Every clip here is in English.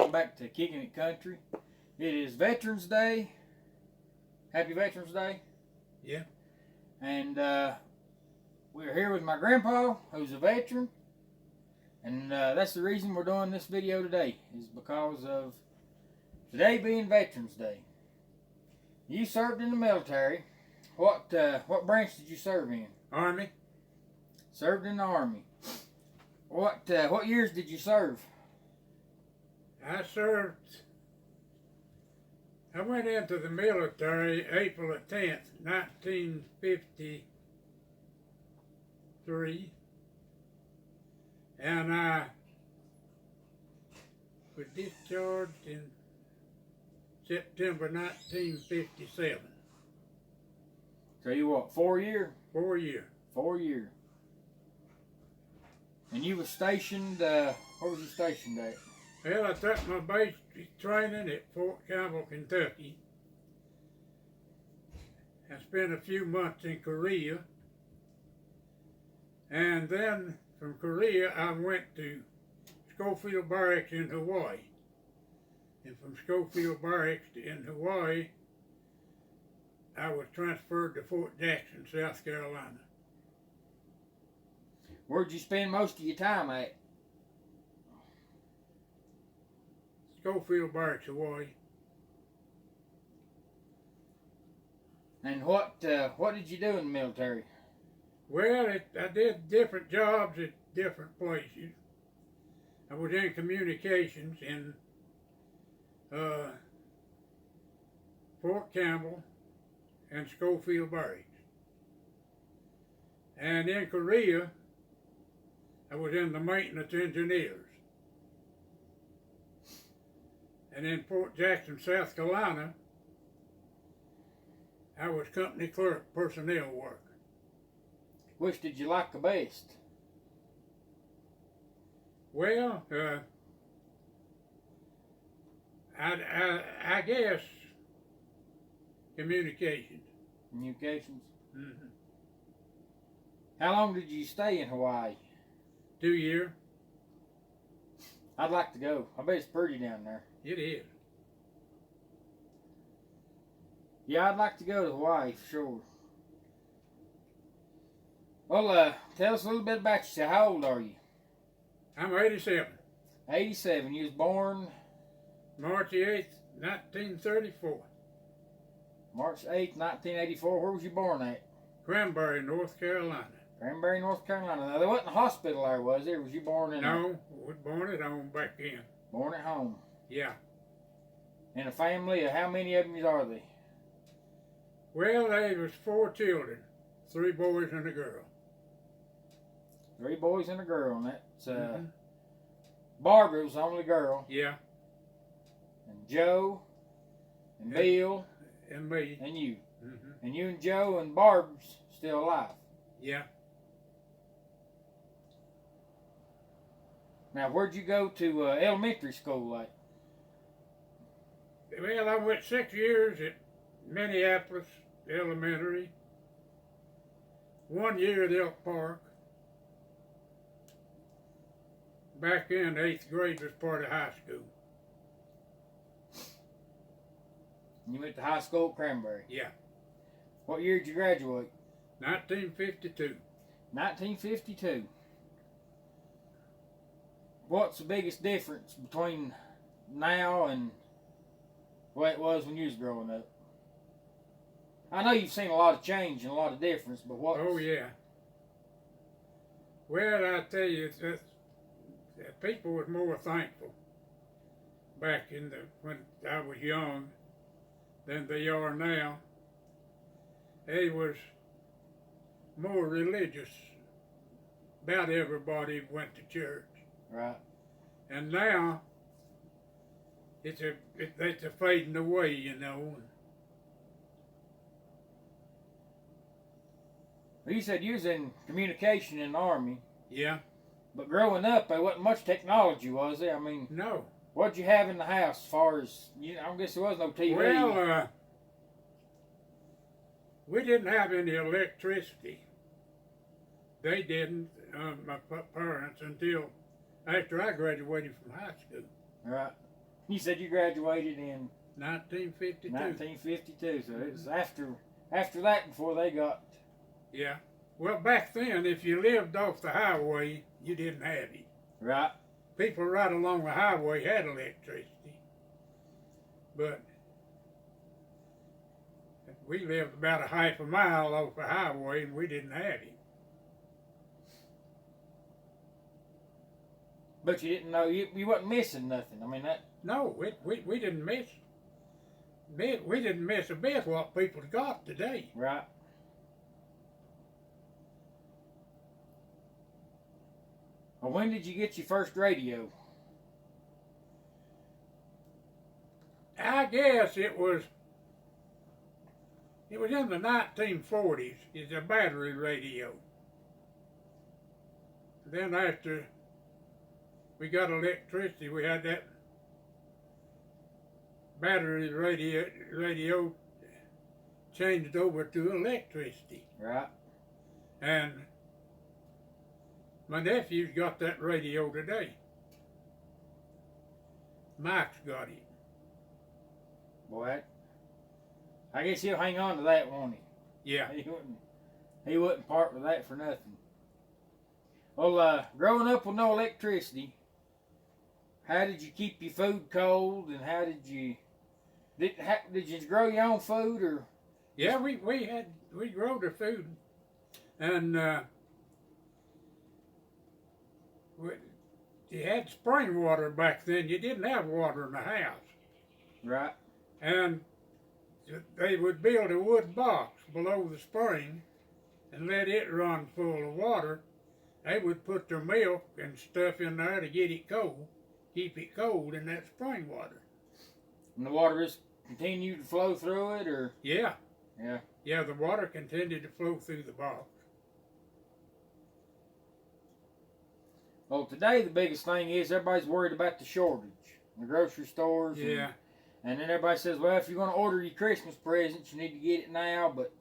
welcome back to Kicking It Country. It is Veterans Day. Happy Veterans Day. Yeah. And we're here with my grandpa, who's a veteran. And that's the reason we're doing this video today, is because of today being Veterans Day. You served in the military. What branch did you serve in? Army. Served in the Army. What years did you serve? I went into the military April the 10th, 1953. And I was discharged in September 1957. So you what, 4 year? 4 years. 4 year. And you was stationed, where was you stationed at? Well, I took my basic training at Fort Campbell, Kentucky. I spent a few months in Korea. And then from Korea, I went to Schofield Barracks in Hawaii. And from Schofield Barracks in Hawaii, I was transferred to Fort Jackson, South Carolina. Where'd you spend most of your time at? Schofield Barracks, Hawaii. And what did you do in the military? Well, I did different jobs at different places. I was in communications in Fort Campbell and Schofield Barracks. And in Korea, I was in the maintenance engineers. And in Fort Jackson, South Carolina, I was company clerk, personnel work. Which did you like the best? Well, I guess communications. Communications? Mm-hmm. How long did you stay in Hawaii? 2 years. I'd like to go. I bet it's pretty down there. It is. Yeah, I'd like to go to Hawaii for sure. Well, tell us a little bit about yourself. How old are you? I'm 87. 87. You was born? March 8th, 1934. March 8th, 1984. Where was you born at? Cranberry, North Carolina. Cranberry, North Carolina. Now, there wasn't a hospital there, was there? Was you born in? No, was born at home back then. Born at home. Yeah. In a family of how many of them are they? Well, there was 4 children, 3 boys and a girl. 3 boys and a girl, and that's Barbara was the only girl. Yeah. And Joe, and Bill, and me, and you. Mm-hmm. And you and Joe and Barb's still alive. Yeah. Now, where'd you go to elementary school at? Well, I went 6 years at Minneapolis Elementary. 1 year at Elk Park. Back in 8th grade was part of high school. You went to high school at Cranberry? Yeah. What year did you graduate? 1952. 1952. What's the biggest difference between now and the way it was when you was growing up? I know you've seen a lot of change and a lot of difference, but what? Oh, yeah. Well, I tell you, that people was more thankful back in when I was young than they are now. They was more religious. About everybody went to church. Right. And now it's a fading away, you know. Well, you said you was in communication in the Army. Yeah. But growing up, there wasn't much technology, was there? I mean, no. What'd you have in the house as far as, I guess there was no TV. Well, we didn't have any electricity. They didn't, my parents, until after I graduated from high school. Right. You said you graduated in 1952. 1952, so it was after that before they got. Yeah. Well, back then, if you lived off the highway, you didn't have it. Right. People right along the highway had electricity, but we lived about a half a mile off the highway and we didn't have it. But you didn't know you wasn't missing nothing. I mean that. No, we didn't miss. We didn't miss a bit what people got today. Right. Well, when did you get your first radio? I guess it was in the 1940s. It's a battery radio. Then after we got electricity, we had that battery radio changed over to electricity. Right. And my nephew's got that radio today. Mike's got it. Boy, I guess he'll hang on to that, won't he? Yeah. He wouldn't part with that for nothing. Well, growing up with no electricity, how did you keep your food cold, and how did you grow your own food, or? Yeah, we grow the food, and you had spring water back then. You didn't have water in the house. Right. And they would build a wood box below the spring and let it run full of water. They would put their milk and stuff in there to get it cold, keep it cold in that spring water. And the water just continued to flow through it, or? Yeah. Yeah. Yeah, the water continued to flow through the box. Well, today the biggest thing is everybody's worried about the shortage in the grocery stores. Yeah. And then everybody says, well, if you're going to order your Christmas presents, you need to get it now. But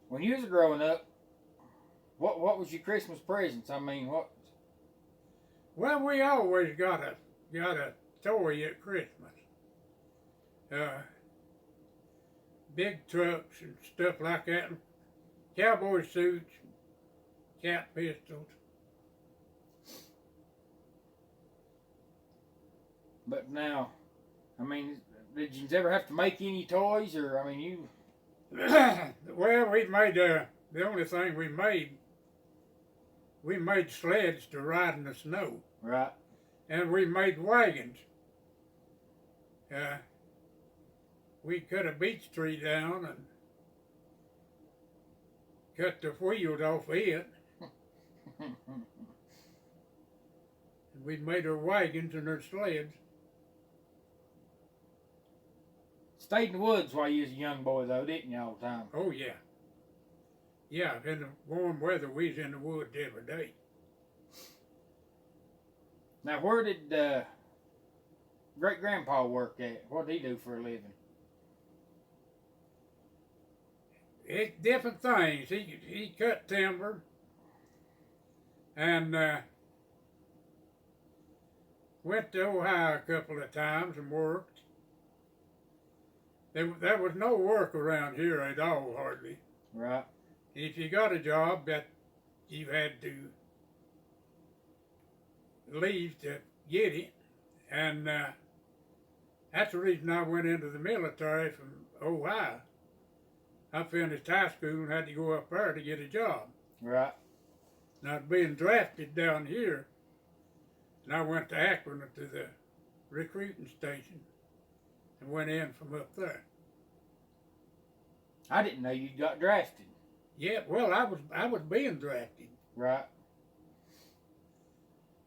when you was growing up, what was your Christmas presents? I mean, what? Well, we always got a toy at Christmas. Big trucks and stuff like that. Cowboy suits, cat pistols. But now, I mean, did you ever have to make any toys, or I mean, you? Well, we made the only thing we made sleds to ride in the snow. Right. And we made wagons. We cut a beech tree down and cut the wheels off it. And we made our wagons and our sleds. Stayed in the woods while you was a young boy, though, didn't you, all the time? Oh, yeah. Yeah, in the warm weather, we was in the woods every day. Now, where did great-grandpa work at? What did he do for a living? It's different things. He cut timber and went to Ohio a couple of times and worked. There was no work around here at all, hardly. Right. If you got a job, that you had to leave to get it, and that's the reason I went into the military from Ohio. I finished high school and had to go up there to get a job. Right. Now, being drafted down here, and I went to Akron to the recruiting station and went in from up there. I didn't know you got drafted. Yeah, well, I was being drafted. Right.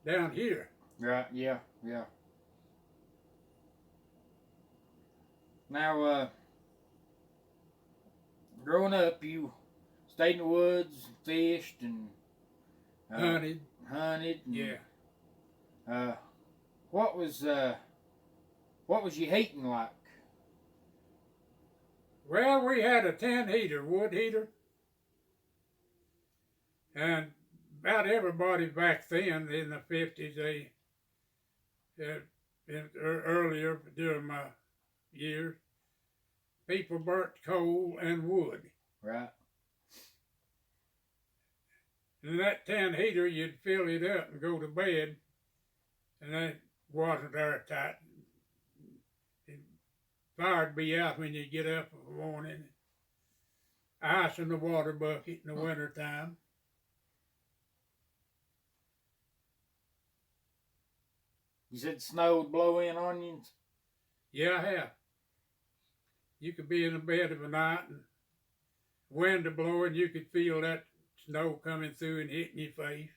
Down here. Right, yeah. Now, growing up, you stayed in the woods, fished, and Hunted. And, Yeah. What was your heating like? Well, we had a 10 heater, wood heater. And about everybody back then in the 50s, they earlier during my years, people burnt coal and wood. Right. And that tin heater, you'd fill it up and go to bed, and that wasn't airtight. The fire'd be out when you get up in the morning. Ice in the water bucket in the winter time. You said snow would blow in on you? Yeah, I have. You could be in the bed of a night and wind to blowing, you could feel that snow coming through and hitting your face.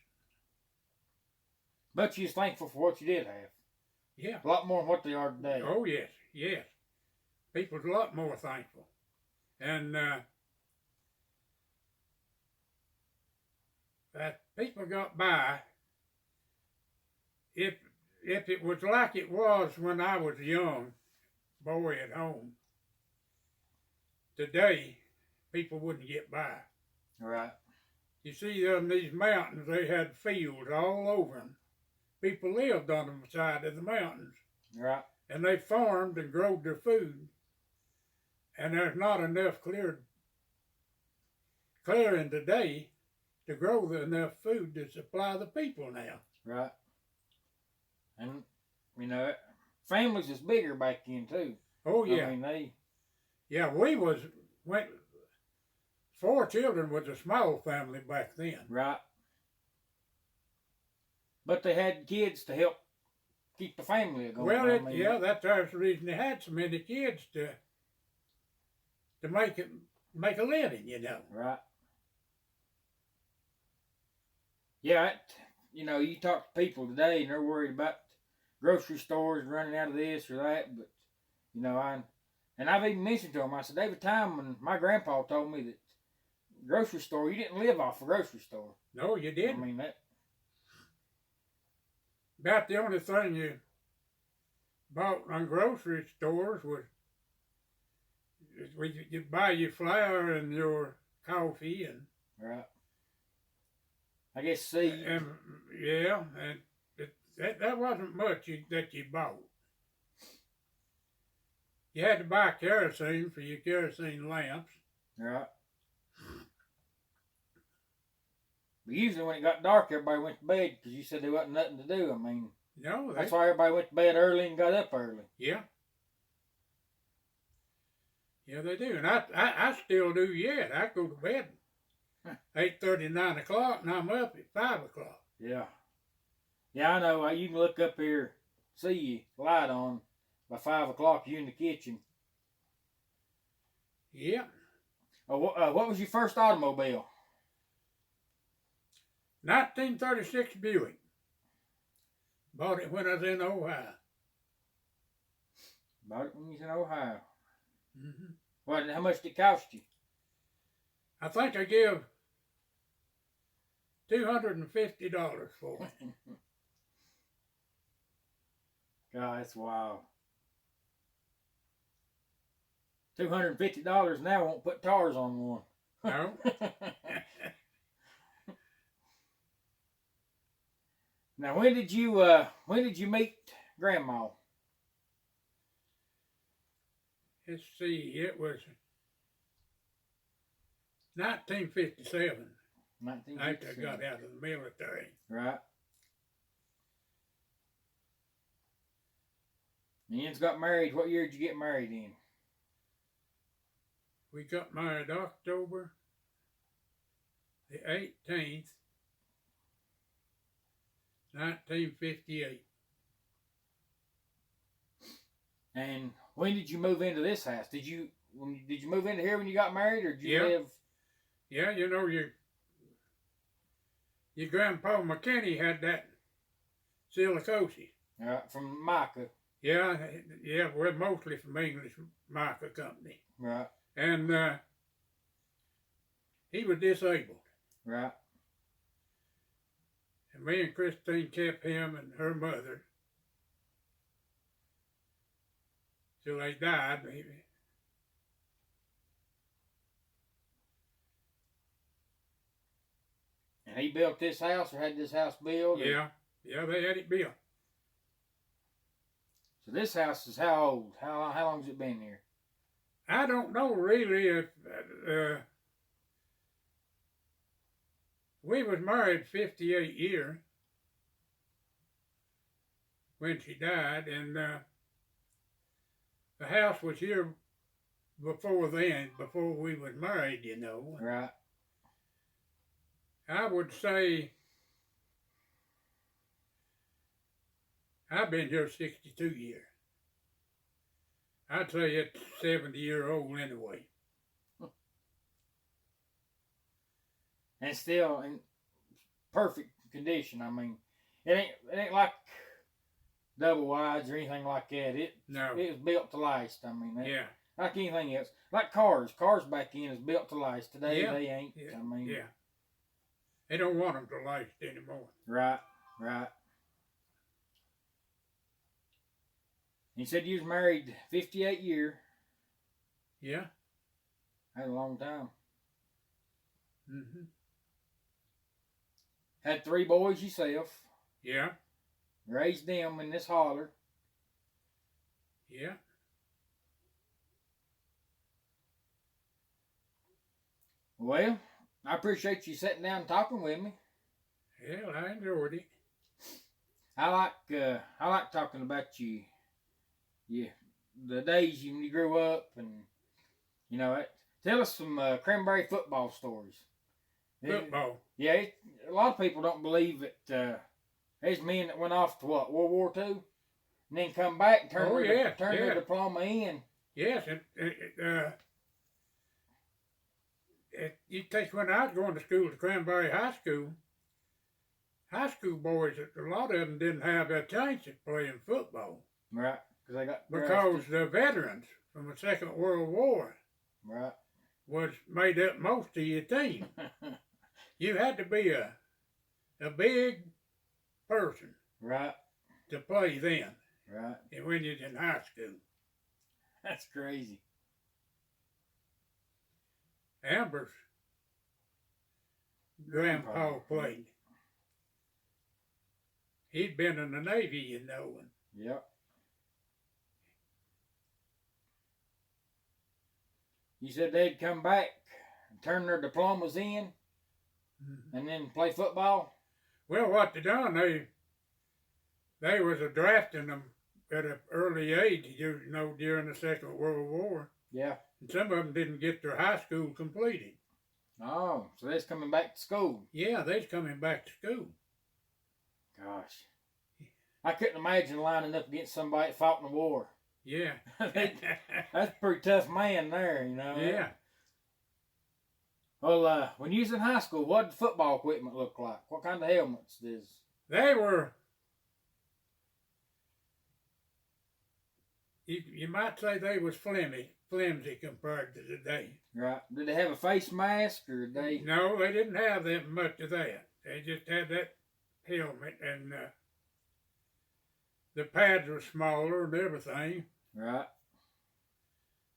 But you was thankful for what you did have. Yeah. A lot more than what they are today. Oh, yes, yes. People's a lot more thankful. And that people got by. If it was like it was when I was a young boy at home, today people wouldn't get by. Right. You see, these mountains, they had fields all over them. People lived on the side of the mountains. Right. And they farmed and growed their food. And there's not enough clearing today to grow enough food to supply the people now. Right. And, you know, families was bigger back then, too. Oh, yeah. I mean, Yeah, went 4 children was a small family back then. Right. But they had kids to help keep the family going. Well, yeah, that's the reason they had so many kids to make a living, you know. Right. Yeah, you know, you talk to people today and they're worried about grocery stores running out of this or that, but, you know, I've even mentioned to them, I said, there was a time when my grandpa told me that grocery store, you didn't live off a grocery store. No, you didn't. I mean, that. About the only thing you bought on grocery stores was you buy your flour and your coffee and. Right. I guess seed. And yeah, and that wasn't much that you bought. You had to buy kerosene for your kerosene lamps. Right. But usually when it got dark, everybody went to bed because you said there wasn't nothing to do. I mean, no, that's why everybody went to bed early and got up early. Yeah. Yeah, they do. And I still do yet. I go to bed 8:30, 9 o'clock, and I'm up at 5 o'clock. Yeah. Yeah, I know. You can look up here, see you, light on. By 5 o'clock, you in the kitchen. Yeah. What was your first automobile? 1936 Buick. Bought it when I was in Ohio. Bought it when you was in Ohio. Mm-hmm. What? How much did it cost you? I think I give $250 for it. God, that's wild. $250 now won't put tires on one. No. Now, when did you meet Grandma? Let's see, it was 1957. 1957. After I got out of the military. Right. Ian's got married. What year did you get married in? We got married October the 18th, 1958. And when did you move into this house? Did you move into here when you got married, or did you live? Yeah, you know, your grandpa McKinney had that silicosis. From Micah. Yeah, we're mostly from English Micah Company. Right. And he was disabled. Right. And me and Christine kept him and her mother till they died, maybe. And he built this house, or had this house built? Yeah, they had it built. So this house is how old? How long's it been here? I don't know really if we was married 58 years when she died, and the house was here before then, before we was married, you know. Right. I would say I've been here 62 years. I'd say it's 70-year-old anyway. And still in perfect condition. I mean, it ain't like double wides or anything like that. It was built to last. I mean, Yeah. Like anything else. Like cars. Cars back then is built to last. Today Yeah. they ain't. Yeah. I mean, Yeah. They don't want them to last anymore. Right. You said you was married 58 years. Yeah. That's a long time. Mm-hmm. Had 3 boys yourself. Yeah. Raised them in this holler. Yeah. Well, I appreciate you sitting down and talking with me. Well, I enjoyed it. I like talking about you. Yeah, the days when you grew up, and tell us some Cranberry football stories. Football. Yeah, a lot of people don't believe that there's men that went off to what, World War II, and then come back and turn their diploma in. Yes, it takes when I was going to school at Cranberry High school boys, a lot of them didn't have a chance at playing football. Right, because the veterans from the Second World War was made up most of your team. You had to be a big person to play then. Right. And when you was in high school. That's crazy. Amber's grandpa played. He'd been in the Navy, you know. Yep. You said they'd come back and turn their diplomas in and then play football? Well, what they done, they was drafting them at an early age, you know, during the Second World War. Yeah. And some of them didn't get their high school completed. Oh, so they's coming back to school. Yeah, they's coming back to school. Gosh. I couldn't imagine lining up against somebody that fought in the war. Yeah. That's a pretty tough man there, you know. Yeah. Well, when you was in high school, what did football equipment look like? What kind of helmets does? They were, you might say they was flimsy compared to today. Right. Did they have a face mask or did they? No, they didn't have that much of that. They just had that helmet, and the pads were smaller and everything. Right.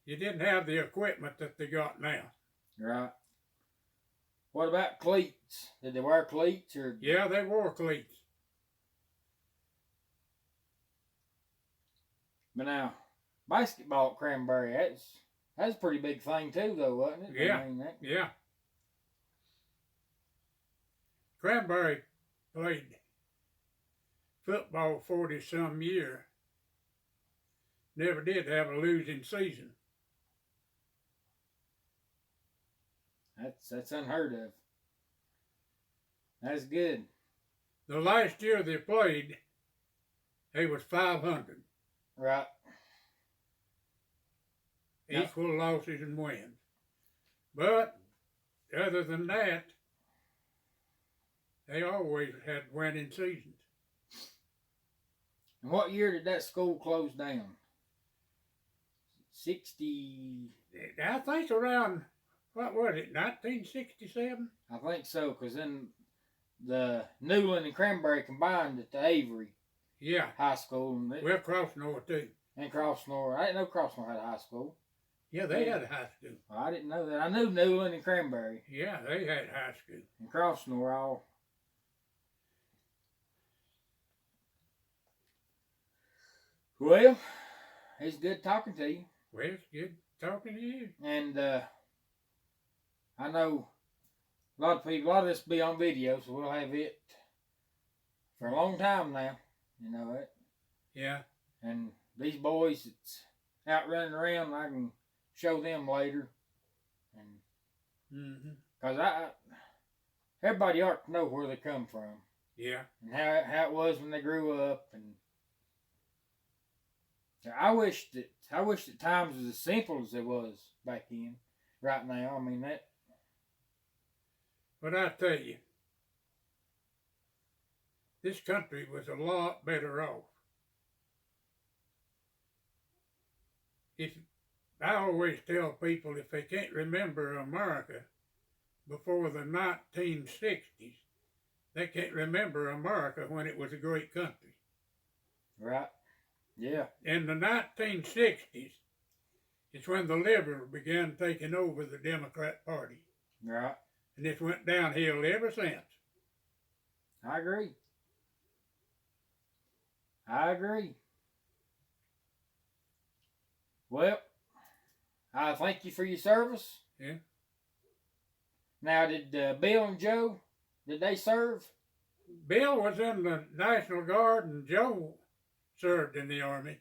You didn't have the equipment that they got now. Right. What about cleats? Did they wear cleats or? Yeah, they wore cleats. But now, basketball at Cranberry, that's a pretty big thing too, though, wasn't it? Yeah. I mean, Yeah. Cranberry played football 40-some years. Never did have a losing season. That's unheard of. That's good. The last year they played, they was 500. Right. Equal losses and wins. But other than that, they always had winning seasons. And what year did that school close down? 60. I think around, what was it, 1967? I think so, because then the Newland and Cranberry combined at the Avery High School. And well, Crossnore too. And Crossnore. I didn't know Crossnore had a high school. Yeah, they had a high school. Well, I didn't know that. I knew Newland and Cranberry. Yeah, they had high school. And Crossnore all. Well, it's good talking to you. Well, it's good talking to you. And I know a lot of this will be on video, so we'll have it for a long time now. You know it. Yeah. And these boys that's out running around, I can show them later. And because everybody ought to know where they come from. Yeah. And how it was when they grew up. And I wish that times was as simple as it was back then. Right now, I mean that. But I tell you, this country was a lot better off. I always tell people if they can't remember America before the 1960s, they can't remember America when it was a great country. Right. Yeah. In the 1960s, it's when the liberals began taking over the Democrat Party. Right. And it went downhill ever since. I agree. I agree. Well, I thank you for your service. Yeah. Now, did Bill and Joe, did they serve? Bill was in the National Guard and Joe served in the Army.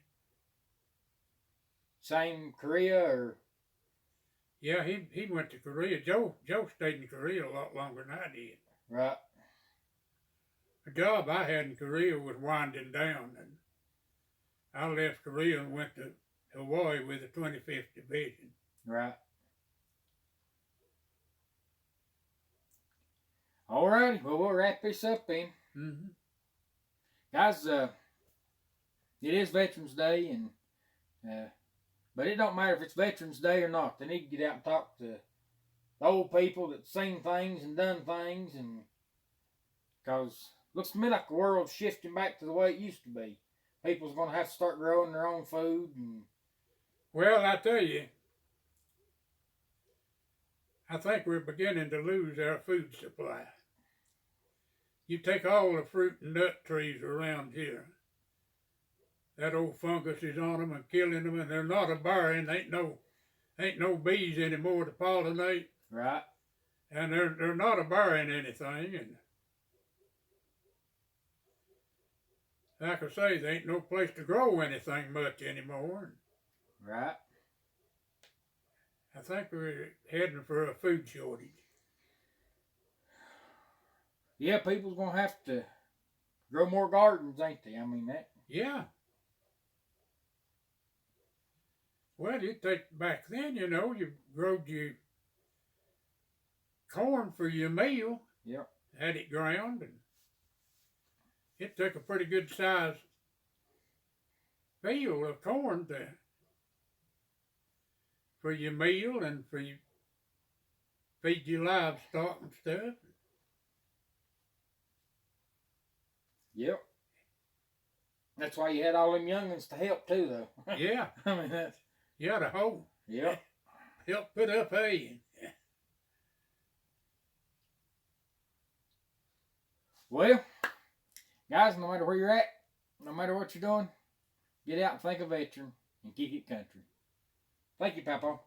Same Korea or? Yeah, he went to Korea. Joe stayed in Korea a lot longer than I did. Right. The job I had in Korea was winding down, and I left Korea and went to Hawaii with the 25th Division. Right. All righty. Well, we'll wrap this up then. Guys, it is Veterans Day, and but it don't matter if it's Veterans Day or not. They need to get out and talk to the old people that seen things and done things, and because looks to me like the world's shifting back to the way it used to be. People's going to have to start growing their own food. And well, I tell you, I think we're beginning to lose our food supply. You take all the fruit and nut trees around here, that old fungus is on them and killing them, and they're not a bearing. Ain't no bees anymore to pollinate. Right. And they're not a bearing anything. And like I say, there ain't no place to grow anything much anymore. Right. I think we're heading for a food shortage. Yeah, people's going to have to grow more gardens, ain't they? I mean that. Yeah. Well, you take back then, you know, you growed your corn for your meal. Yep. Had it ground, and it took a pretty good size field of corn for your meal and for you feed your livestock and stuff. Yep. That's why you had all them youngins to help too, though. Yeah. I mean that's. You had a hoe. Yep. Help put up hay. Well, guys, no matter where you're at, no matter what you're doing, get out and think of veteran and kick it country. Thank you, Papa.